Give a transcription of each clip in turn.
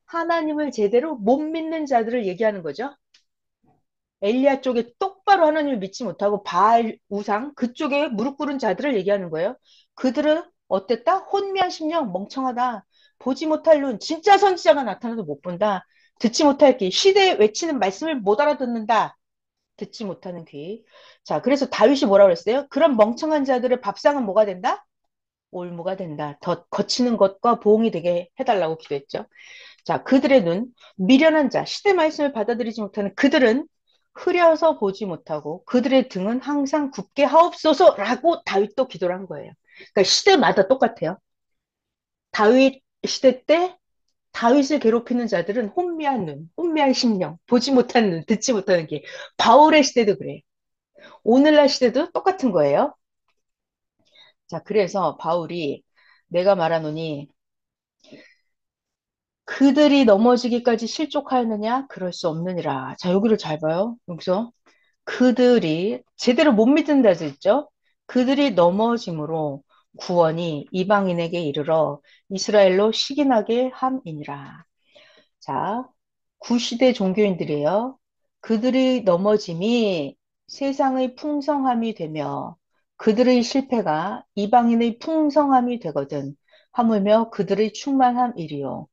하나님을 제대로 못 믿는 자들을 얘기하는 거죠. 엘리야 쪽에 똑바로 하나님을 믿지 못하고 바알 우상 그쪽에 무릎 꿇은 자들을 얘기하는 거예요. 그들은 어땠다? 혼미한 심령, 멍청하다. 보지 못할 눈, 진짜 선지자가 나타나도 못 본다. 듣지 못할 귀, 시대에 외치는 말씀을 못 알아듣는다. 듣지 못하는 귀. 자, 그래서 다윗이 뭐라고 그랬어요? 그런 멍청한 자들의 밥상은 뭐가 된다? 올무가 된다. 더 거치는 것과 보응이 되게 해달라고 기도했죠. 자, 그들의 눈, 미련한 자, 시대 말씀을 받아들이지 못하는 그들은 흐려서 보지 못하고 그들의 등은 항상 굳게 하옵소서라고 다윗도 기도를 한 거예요. 그러니까 시대마다 똑같아요. 다윗 시대 때 다윗을 괴롭히는 자들은 혼미한 눈, 혼미한 심령, 보지 못하는 눈, 듣지 못하는 귀. 바울의 시대도 그래요. 오늘날 시대도 똑같은 거예요. 자, 그래서 바울이 내가 말하노니 그들이 넘어지기까지 실족하였느냐? 그럴 수 없느니라. 자, 여기를 잘 봐요. 여기서 그들이 제대로 못 믿는 자들 있죠? 그들이 넘어짐으로 구원이 이방인에게 이르러 이스라엘로 시기나게 함이니라. 자, 구시대 종교인들이에요. 그들의 넘어짐이 세상의 풍성함이 되며 그들의 실패가 이방인의 풍성함이 되거든. 하물며 그들의 충만함이리요.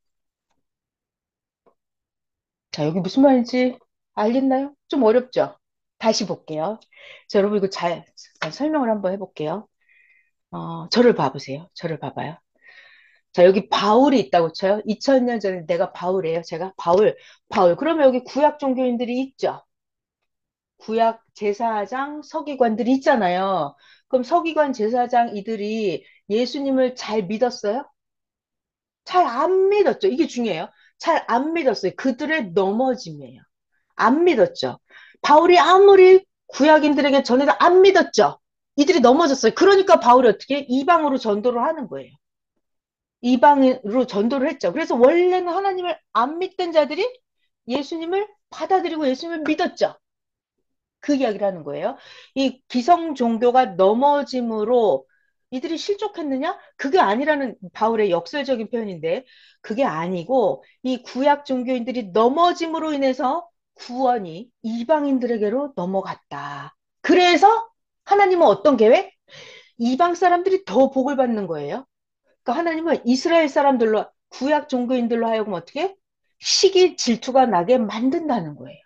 자, 여기 무슨 말인지 알겠나요? 좀 어렵죠? 다시 볼게요. 자, 여러분 이거 잘 설명을 한번 해볼게요. 저를 봐보세요. 저를 봐봐요. 자, 여기 바울이 있다고 쳐요. 2000년 전에 내가 바울이에요. 제가 바울. 그러면 여기 구약 종교인들이 있죠. 구약 제사장, 서기관들이 있잖아요. 그럼 서기관, 제사장 이들이 예수님을 잘 믿었어요? 잘 안 믿었죠. 이게 중요해요. 잘 안 믿었어요. 그들의 넘어짐이에요. 안 믿었죠. 바울이 아무리 구약인들에게 전해도 안 믿었죠. 이들이 넘어졌어요. 그러니까 바울이 어떻게 이방으로 전도를 하는 거예요. 이방으로 전도를 했죠. 그래서 원래는 하나님을 안 믿던 자들이 예수님을 받아들이고 예수님을 믿었죠. 그 이야기를 하는 거예요. 이 기성 종교가 넘어짐으로 이들이 실족했느냐? 그게 아니라는 바울의 역설적인 표현인데 그게 아니고 이 구약 종교인들이 넘어짐으로 인해서 구원이 이방인들에게로 넘어갔다. 그래서 하나님은 어떤 계획? 이방 사람들이 더 복을 받는 거예요. 그러니까 하나님은 이스라엘 사람들로 구약 종교인들로 하여금 어떻게? 시기 질투가 나게 만든다는 거예요.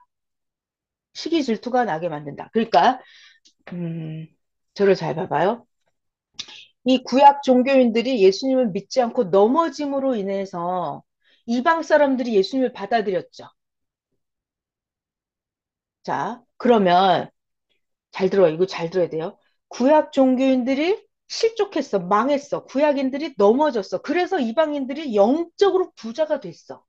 시기 질투가 나게 만든다. 그러니까 음, 저를 잘 봐봐요. 이 구약 종교인들이 예수님을 믿지 않고 넘어짐으로 인해서 이방 사람들이 예수님을 받아들였죠. 자, 그러면 잘 들어요. 이거 잘 들어야 돼요. 구약 종교인들이 실족했어. 망했어. 구약인들이 넘어졌어. 그래서 이방인들이 영적으로 부자가 됐어.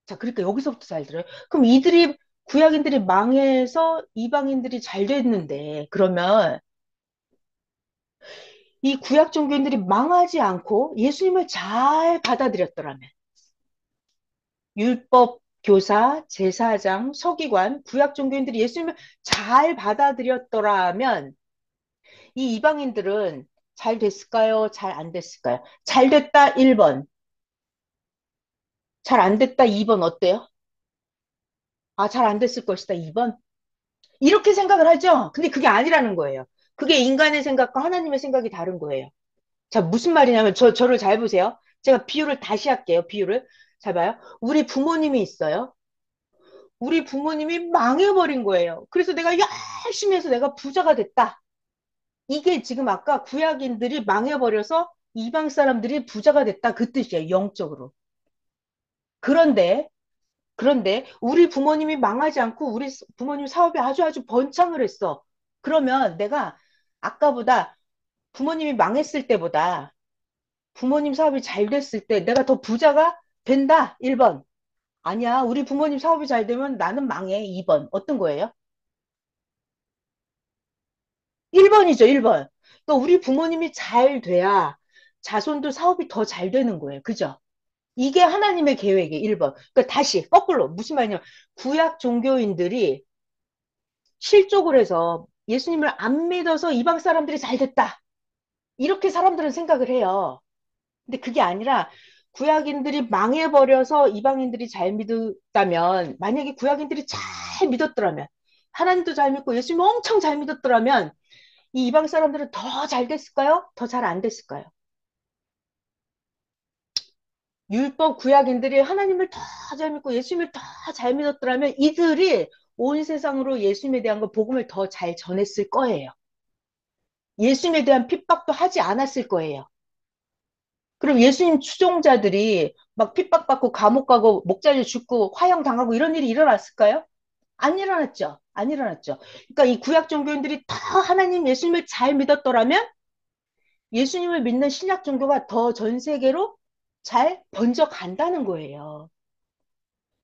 자, 그러니까 여기서부터 잘 들어요. 그럼 이들이 구약인들이 망해서 이방인들이 잘 됐는데 그러면 이 구약 종교인들이 망하지 않고 예수님을 잘 받아들였더라면 율법 교사, 제사장, 서기관, 구약 종교인들이 예수님을 잘 받아들였더라면 이 이방인들은 잘 됐을까요? 잘 안 됐을까요? 잘 됐다 1번, 잘 안 됐다 2번 어때요? 아, 잘 안 됐을 것이다 2번. 이렇게 생각을 하죠? 근데 그게 아니라는 거예요. 그게 인간의 생각과 하나님의 생각이 다른 거예요. 자, 무슨 말이냐면, 저를 잘 보세요. 제가 비유를 다시 할게요, 비유를. 잘 봐요. 우리 부모님이 있어요. 우리 부모님이 망해버린 거예요. 그래서 내가 열심히 해서 내가 부자가 됐다. 이게 지금 아까 구약인들이 망해버려서 이방 사람들이 부자가 됐다. 그 뜻이에요, 영적으로. 그런데, 그런데 우리 부모님이 망하지 않고 우리 부모님 사업이 아주 아주 번창을 했어. 그러면 내가 아까보다 부모님이 망했을 때보다 부모님 사업이 잘 됐을 때 내가 더 부자가 된다. 1번. 아니야. 우리 부모님 사업이 잘 되면 나는 망해. 2번. 어떤 거예요? 1번이죠. 1번. 그러니까 우리 부모님이 잘 돼야 자손도 사업이 더 잘 되는 거예요. 그죠? 이게 하나님의 계획이에요. 1번. 그러니까 다시 거꾸로 무슨 말이냐면 구약 종교인들이 실족을 해서 예수님을 안 믿어서 이방 사람들이 잘 됐다. 이렇게 사람들은 생각을 해요. 근데 그게 아니라 구약인들이 망해버려서 이방인들이 잘 믿었다면, 만약에 구약인들이 잘 믿었더라면, 하나님도 잘 믿고 예수님 엄청 잘 믿었더라면, 이 이방 사람들은 더 잘 됐을까요? 더 잘 안 됐을까요? 율법 구약인들이 하나님을 더 잘 믿고 예수님을 더 잘 믿었더라면 이들이 온 세상으로 예수님에 대한 거 복음을 더 잘 전했을 거예요. 예수님에 대한 핍박도 하지 않았을 거예요. 그럼 예수님 추종자들이 막 핍박받고 감옥 가고 목 잘려 죽고 화형 당하고 이런 일이 일어났을까요? 안 일어났죠. 안 일어났죠. 그러니까 이 구약 종교인들이 더 하나님 예수님을 잘 믿었더라면 예수님을 믿는 신약 종교가 더 전 세계로 잘 번져간다는 거예요.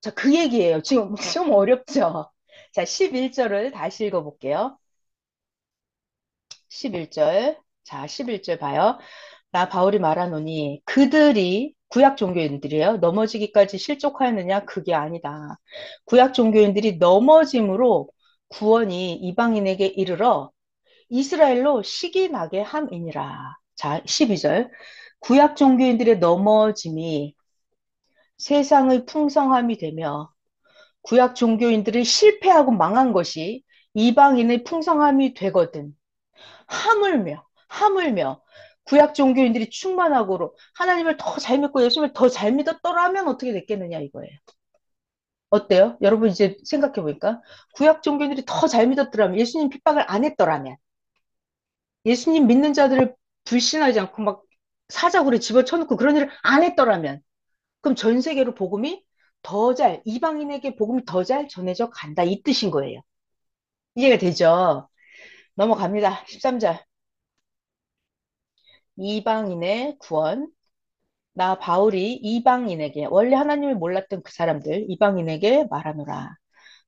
자, 그 얘기예요. 지금 좀 어렵죠? 자, 11절을 다시 읽어볼게요. 11절. 자, 11절 봐요. 나 바울이 말하노니 그들이 구약 종교인들이에요. 넘어지기까지 실족하였느냐? 그게 아니다. 구약 종교인들이 넘어짐으로 구원이 이방인에게 이르러 이스라엘로 식이 나게 함이니라. 자, 12절. 구약 종교인들의 넘어짐이 세상의 풍성함이 되며 구약 종교인들이 실패하고 망한 것이 이방인의 풍성함이 되거든. 하물며 구약 종교인들이 충만하고 하나님을 더 잘 믿고 예수님을 더 잘 믿었더라면 어떻게 됐겠느냐 이거예요. 어때요? 여러분 이제 생각해 보니까 구약 종교인들이 더 잘 믿었더라면 예수님 핍박을 안 했더라면 예수님 믿는 자들을 불신하지 않고 막 사자굴에 집어쳐놓고 그런 일을 안 했더라면 그럼 전 세계로 복음이 이방인에게 복음이 더 잘 전해져 간다 이 뜻인 거예요. 이해가 되죠? 넘어갑니다. 13절. 이방인의 구원. 나 바울이 이방인에게 원래 하나님을 몰랐던 그 사람들 이방인에게 말하노라.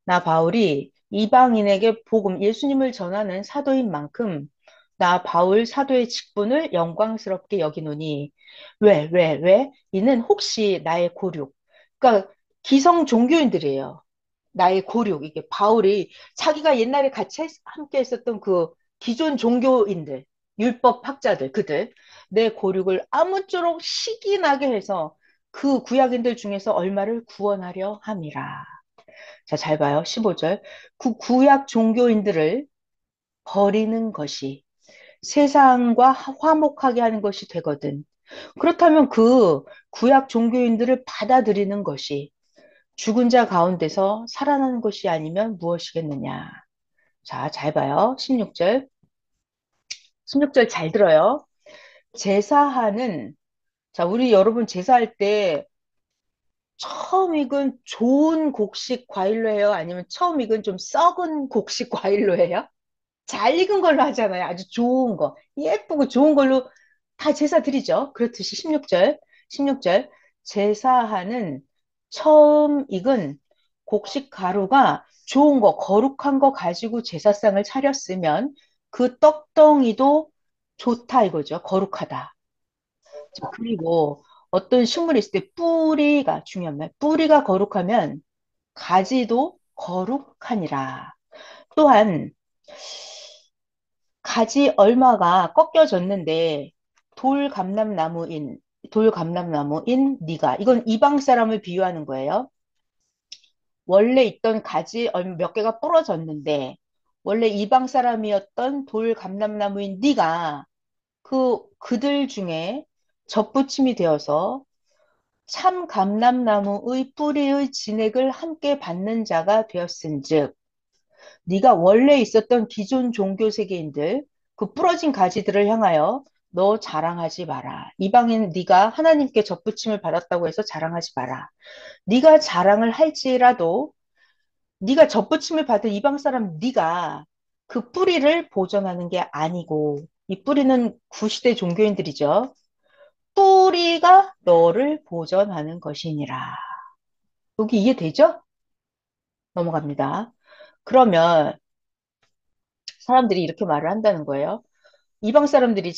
나 바울이 이방인에게 복음 예수님을 전하는 사도인 만큼 나 바울 사도의 직분을 영광스럽게 여기노니 왜? 이는 혹시 나의 고륙. 그러니까 기성 종교인들이에요. 나의 고륙. 이게 바울이 자기가 옛날에 같이 함께 했었던 그 기존 종교인들, 율법 학자들, 그들 내 고륙을 아무쪼록 식이 나게 해서 그 구약인들 중에서 얼마를 구원하려 함이라. 자, 잘 봐요. 15절. 그 구약 종교인들을 버리는 것이 세상과 화목하게 하는 것이 되거든. 그렇다면 그 구약 종교인들을 받아들이는 것이 죽은 자 가운데서 살아나는 것이 아니면 무엇이겠느냐. 자, 잘 봐요. 16절. 16절 잘 들어요. 제사하는, 자, 우리 여러분 제사할 때 처음 익은 좋은 곡식 과일로 해요? 아니면 처음 익은 좀 썩은 곡식 과일로 해요? 잘 익은 걸로 하잖아요. 아주 좋은 거. 예쁘고 좋은 걸로 다 제사 드리죠. 그렇듯이 16절. 16절. 제사하는 처음 익은 곡식 가루가 좋은 거, 거룩한 거 가지고 제사상을 차렸으면 그 떡덩이도 좋다 이거죠. 거룩하다. 자, 그리고 어떤 식물이 있을 때 뿌리가 중요한 말. 뿌리가 거룩하면 가지도 거룩하니라. 또한 가지 얼마가 꺾여졌는데 돌감람나무인 돌감람나무인 네가 이건 이방 사람을 비유하는 거예요. 원래 있던 가지 몇 개가 부러졌는데 원래 이방 사람이었던 돌감람나무인 네가 그들 중에 접붙임이 되어서 참 감람나무의 뿌리의 진액을 함께 받는 자가 되었은즉 네가 원래 있었던 기존 종교 세계인들 그 부러진 가지들을 향하여 너 자랑하지 마라. 이방인 네가 하나님께 접붙임을 받았다고 해서 자랑하지 마라. 네가 자랑을 할지라도 네가 접붙임을 받은 이방 사람 네가 그 뿌리를 보존하는 게 아니고 이 뿌리는 구시대 종교인들이죠. 뿌리가 너를 보존하는 것이니라. 여기 이해되죠? 넘어갑니다. 그러면 사람들이 이렇게 말을 한다는 거예요. 이방 사람들이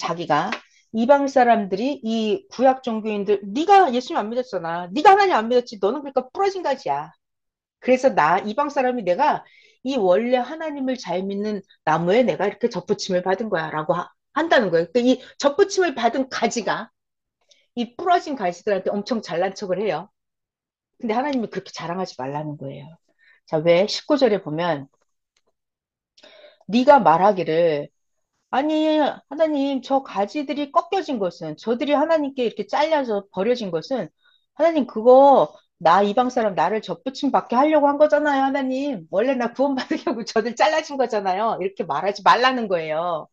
이 구약 종교인들 네가 예수님 안 믿었잖아. 네가 하나님 안 믿었지. 너는 그러니까 부러진 가지야. 그래서 이방 사람이 내가 이 원래 하나님을 잘 믿는 나무에 내가 이렇게 접붙임을 받은 거야라고 한다는 거예요. 그러니까 이 접붙임을 받은 가지가 이 부러진 가지들한테 엄청 잘난 척을 해요. 근데 하나님이 그렇게 자랑하지 말라는 거예요. 자, 왜 19절에 보면 네가 말하기를 아니 하나님 저 가지들이 꺾여진 것은 저들이 하나님께 이렇게 잘려서 버려진 것은 하나님 그거 나 이방 사람 나를 접붙임 받게 하려고 한 거잖아요 하나님 원래 나 구원받으려고 저들 잘라진 거잖아요 이렇게 말하지 말라는 거예요.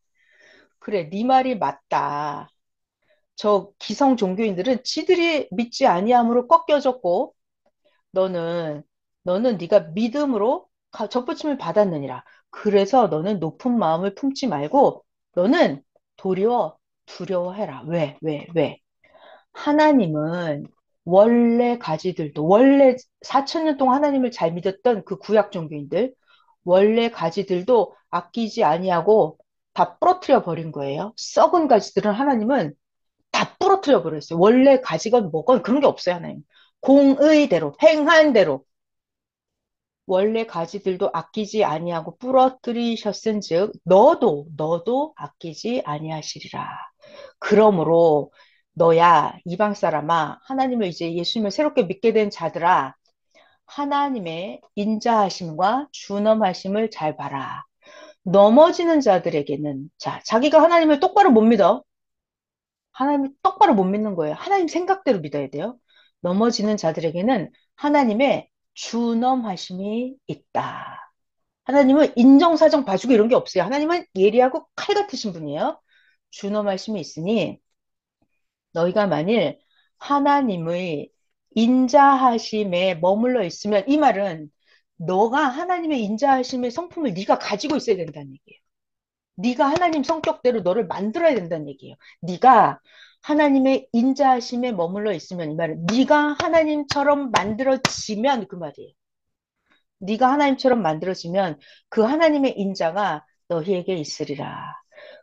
그래 네 말이 맞다. 저 기성 종교인들은 지들이 믿지 아니함으로 꺾여졌고 너는 네가 믿음으로 접붙임을 받았느니라. 그래서 너는 높은 마음을 품지 말고 너는 도리어 두려워해라. 왜? 하나님은 원래 가지들도 원래 4천 년 동안 하나님을 잘 믿었던 그 구약 종교인들 원래 가지들도 아끼지 아니하고 다 부러뜨려 버린 거예요. 썩은 가지들은 하나님은 다 부러뜨려 버렸어요. 원래 가지건 뭐건 그런 게 없어요, 하나님. 공의대로, 행한 대로 원래 가지들도 아끼지 아니하고 부러뜨리셨은즉 너도 아끼지 아니하시리라. 그러므로 너야 이방 사람아 하나님을 이제 예수님을 새롭게 믿게 된 자들아 하나님의 인자하심과 준엄하심을 잘 봐라. 넘어지는 자들에게는 자 자기가 하나님을 똑바로 못 믿어. 하나님을 똑바로 못 믿는 거예요. 하나님 생각대로 믿어야 돼요. 넘어지는 자들에게는 하나님의 준엄하심이 있다. 하나님은 인정사정 봐주고 이런 게 없어요. 하나님은 예리하고 칼 같으신 분이에요. 준엄하심이 있으니 너희가 만일 하나님의 인자하심에 머물러 있으면 이 말은 너가 하나님의 인자하심의 성품을 네가 가지고 있어야 된다는 얘기예요. 네가 하나님 성격대로 너를 만들어야 된다는 얘기예요. 네가 하나님의 인자하심에 머물러 있으면 이 말은 네가 하나님처럼 만들어지면 그 말이에요. 네가 하나님처럼 만들어지면 그 하나님의 인자가 너희에게 있으리라.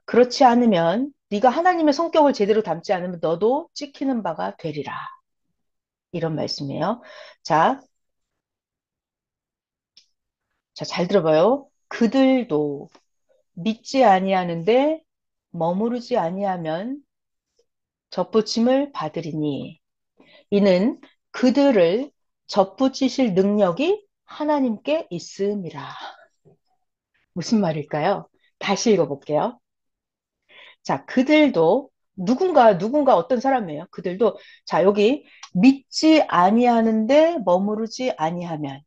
그렇지 않으면 네가 하나님의 성격을 제대로 담지 않으면 너도 찍히는 바가 되리라. 이런 말씀이에요. 자, 잘 들어봐요. 그들도 믿지 아니하는데 머무르지 아니하면 접붙임을 받으리니 이는 그들을 접붙이실 능력이 하나님께 있음이라. 무슨 말일까요? 다시 읽어볼게요. 자, 그들도 누군가 어떤 사람이에요. 그들도 자, 여기 믿지 아니하는데 머무르지 아니하면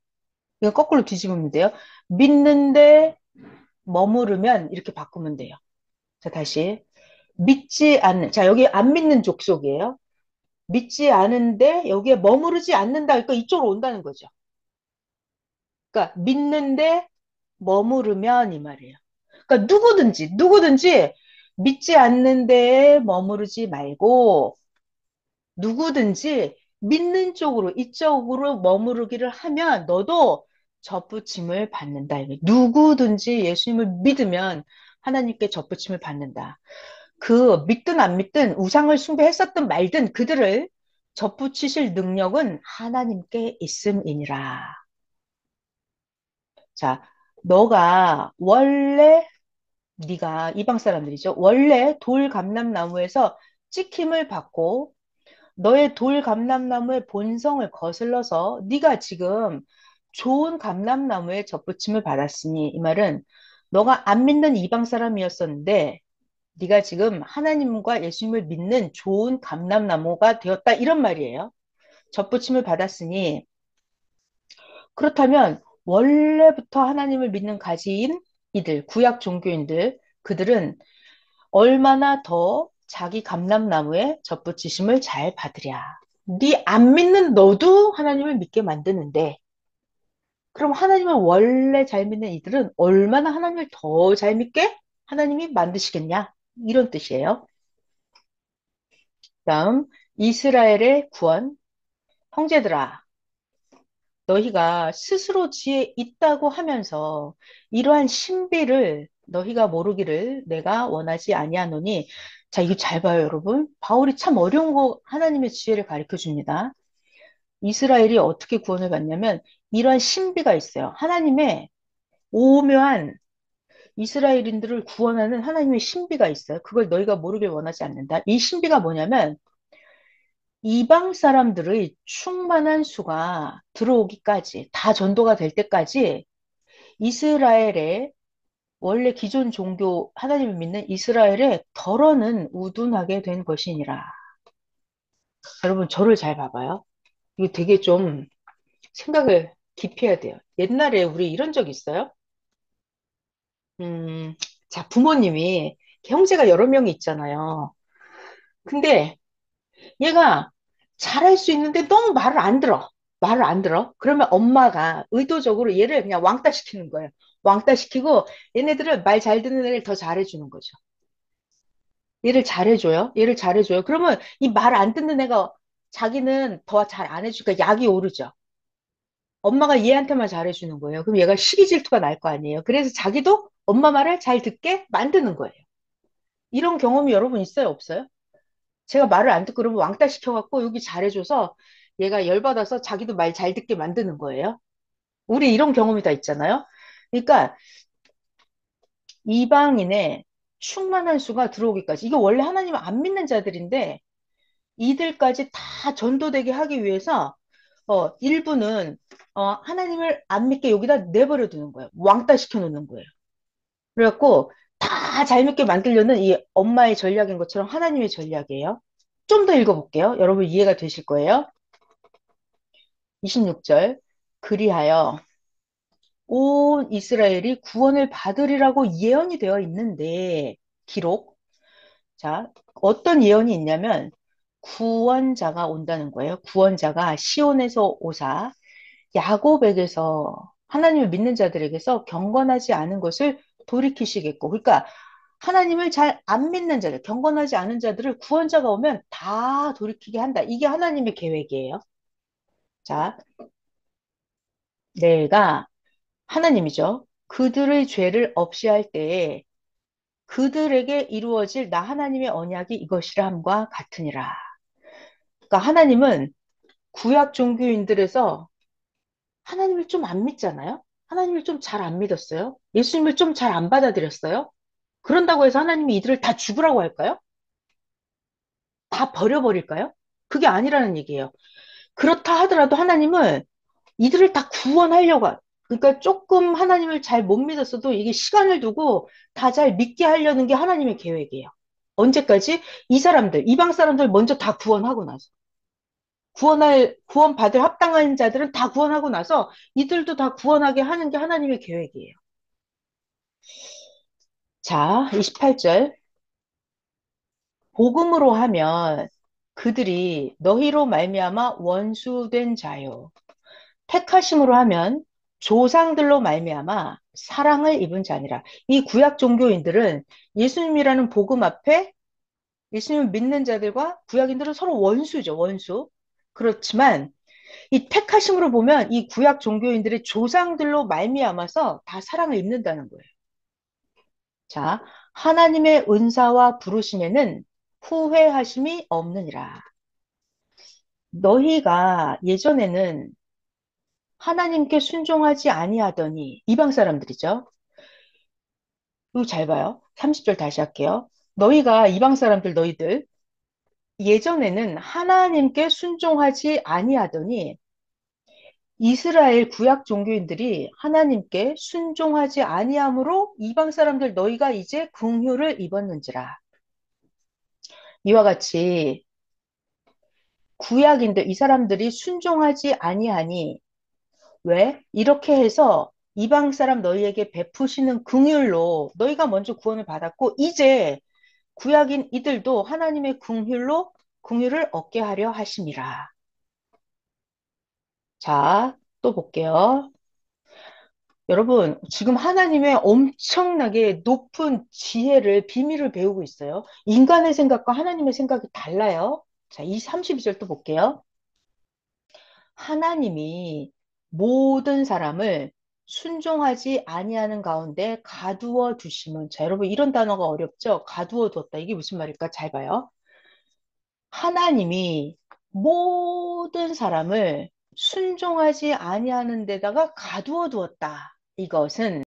이거 거꾸로 뒤집으면 돼요. 믿는데 머무르면 이렇게 바꾸면 돼요. 자, 다시 믿지 않는 자, 여기 안 믿는 족속이에요. 믿지 않은데 여기에 머무르지 않는다. 그러니까 이쪽으로 온다는 거죠. 그러니까 믿는데 머무르면 이 말이에요. 그러니까 누구든지 믿지 않는데 머무르지 말고 누구든지 믿는 쪽으로 이쪽으로 머무르기를 하면 너도 접붙임을 받는다. 누구든지 예수님을 믿으면 하나님께 접붙임을 받는다. 그 믿든 안 믿든 우상을 숭배했었든 말든 그들을 접붙이실 능력은 하나님께 있음이니라. 자, 너가 원래 네가 이방 사람들이죠. 원래 돌 감람나무에서 찍힘을 받고 너의 돌 감람나무의 본성을 거슬러서 네가 지금 좋은 감람나무에 접붙임을 받았으니 이 말은 너가 안 믿는 이방 사람이었었는데 네가 지금 하나님과 예수님을 믿는 좋은 감람나무가 되었다 이런 말이에요. 접붙임을 받았으니 그렇다면 원래부터 하나님을 믿는 가지인 이들 구약 종교인들 그들은 얼마나 더 자기 감람나무에 접붙이심을 잘 받으랴. 네 안 믿는 너도 하나님을 믿게 만드는데 그럼 하나님을 원래 잘 믿는 이들은 얼마나 하나님을 더 잘 믿게 하나님이 만드시겠냐 이런 뜻이에요. 다음 이스라엘의 구원 형제들아 너희가 스스로 지혜 있다고 하면서 이러한 신비를 너희가 모르기를 내가 원하지 아니하노니 자 이거 잘 봐요 여러분 바울이 참 어려운 거 하나님의 지혜를 가르쳐 줍니다. 이스라엘이 어떻게 구원을 받냐면 이러한 신비가 있어요. 하나님의 오묘한 이스라엘인들을 구원하는 하나님의 신비가 있어요. 그걸 너희가 모르길 원하지 않는다. 이 신비가 뭐냐면 이방 사람들의 충만한 수가 들어오기까지, 다 전도가 될 때까지 이스라엘의 원래 기존 종교 하나님을 믿는 이스라엘의 덜어는 우둔하게 된 것이니라. 여러분 저를 잘 봐봐요. 이거 되게 좀 생각을 깊이 해야 돼요. 옛날에 우리 이런 적 있어요? 음, 자, 부모님이 형제가 여러 명이 있잖아요. 근데 얘가 잘할 수 있는데 너무 말을 안 들어. 말을 안 들어. 그러면 엄마가 의도적으로 얘를 그냥 왕따 시키는 거예요. 왕따 시키고 얘네들을 말 잘 듣는 애를 더 잘해주는 거죠. 얘를 잘해줘요. 얘를 잘해줘요. 그러면 이 말 안 듣는 애가 자기는 더 잘 안 해주니까 약이 오르죠. 엄마가 얘한테만 잘해주는 거예요. 그럼 얘가 시기 질투가 날 거 아니에요. 그래서 자기도 엄마 말을 잘 듣게 만드는 거예요. 이런 경험이 여러분 있어요? 없어요? 제가 말을 안 듣고 그러면 왕따 시켜갖고 여기 잘해줘서 얘가 열받아서 자기도 말 잘 듣게 만드는 거예요. 우리 이런 경험이 다 있잖아요. 그러니까 이방인의 충만한 수가 들어오기까지. 이거 원래 하나님을 안 믿는 자들인데 이들까지 다 전도되게 하기 위해서 일부는 하나님을 안 믿게 여기다 내버려 두는 거예요. 왕따 시켜 놓는 거예요. 그래갖고 다 잘 믿게 만들려는 이 엄마의 전략인 것처럼 하나님의 전략이에요. 좀 더 읽어볼게요. 여러분 이해가 되실 거예요. 26절. 그리하여 온 이스라엘이 구원을 받으리라고 예언이 되어 있는데 기록. 자, 어떤 예언이 있냐면 구원자가 온다는 거예요. 구원자가 시온에서 오사 야곱에게서 하나님을 믿는 자들에게서 경건하지 않은 것을 돌이키시겠고, 그러니까 하나님을 잘 안 믿는 자들, 경건하지 않은 자들을 구원자가 오면 다 돌이키게 한다. 이게 하나님의 계획이에요. 자, 내가 하나님이죠. 그들의 죄를 없이 할 때에 그들에게 이루어질 나 하나님의 언약이 이것이라 함과 같으니라. 그러니까 하나님은 구약 종교인들에서 하나님을 좀 안 믿잖아요? 하나님을 좀 잘 안 믿었어요? 예수님을 좀 잘 안 받아들였어요? 그런다고 해서 하나님이 이들을 다 죽으라고 할까요? 다 버려버릴까요? 그게 아니라는 얘기예요. 그렇다 하더라도 하나님은 이들을 다 구원하려고, 그러니까 조금 하나님을 잘 못 믿었어도 이게 시간을 두고 다 잘 믿게 하려는 게 하나님의 계획이에요. 언제까지? 이 사람들, 이방 사람들 먼저 다 구원하고 나서. 구원받을 합당한 자들은 다 구원하고 나서 이들도 다 구원하게 하는 게 하나님의 계획이에요. 자, 28절. 복음으로 하면 그들이 너희로 말미암아 원수된 자요. 택하심으로 하면 조상들로 말미암아 사랑을 입은 자니라. 이 구약 종교인들은 예수님이라는 복음 앞에 예수님을 믿는 자들과 구약인들은 서로 원수죠, 원수. 그렇지만 이 택하심으로 보면 이 구약 종교인들의 조상들로 말미암아서 다 사랑을 입는다는 거예요. 자, 하나님의 은사와 부르심에는 후회하심이 없느니라. 너희가 예전에는 하나님께 순종하지 아니하더니 이방 사람들이죠. 이거 잘 봐요. 30절 다시 할게요. 너희가 이방 사람들 너희들 예전에는 하나님께 순종하지 아니하더니 이스라엘 구약 종교인들이 하나님께 순종하지 아니함으로 이방 사람들 너희가 이제 긍휼을 입었는지라. 이와 같이 구약인들 이 사람들이 순종하지 아니하니 왜? 이렇게 해서 이방 사람 너희에게 베푸시는 긍휼로 너희가 먼저 구원을 받았고 이제 구약인 이들도 하나님의 긍휼로 긍휼을 얻게 하려 하심이라. 자, 또 볼게요. 여러분, 지금 하나님의 엄청나게 높은 지혜를, 비밀을 배우고 있어요. 인간의 생각과 하나님의 생각이 달라요. 자, 이 32절 또 볼게요. 하나님이 모든 사람을 순종하지 아니하는 가운데 가두어 두심은, 자, 여러분, 이런 단어가 어렵죠? 가두어 두었다. 이게 무슨 말일까? 잘 봐요. 하나님이 모든 사람을 순종하지 아니하는 데다가 가두어 두었다. 이것은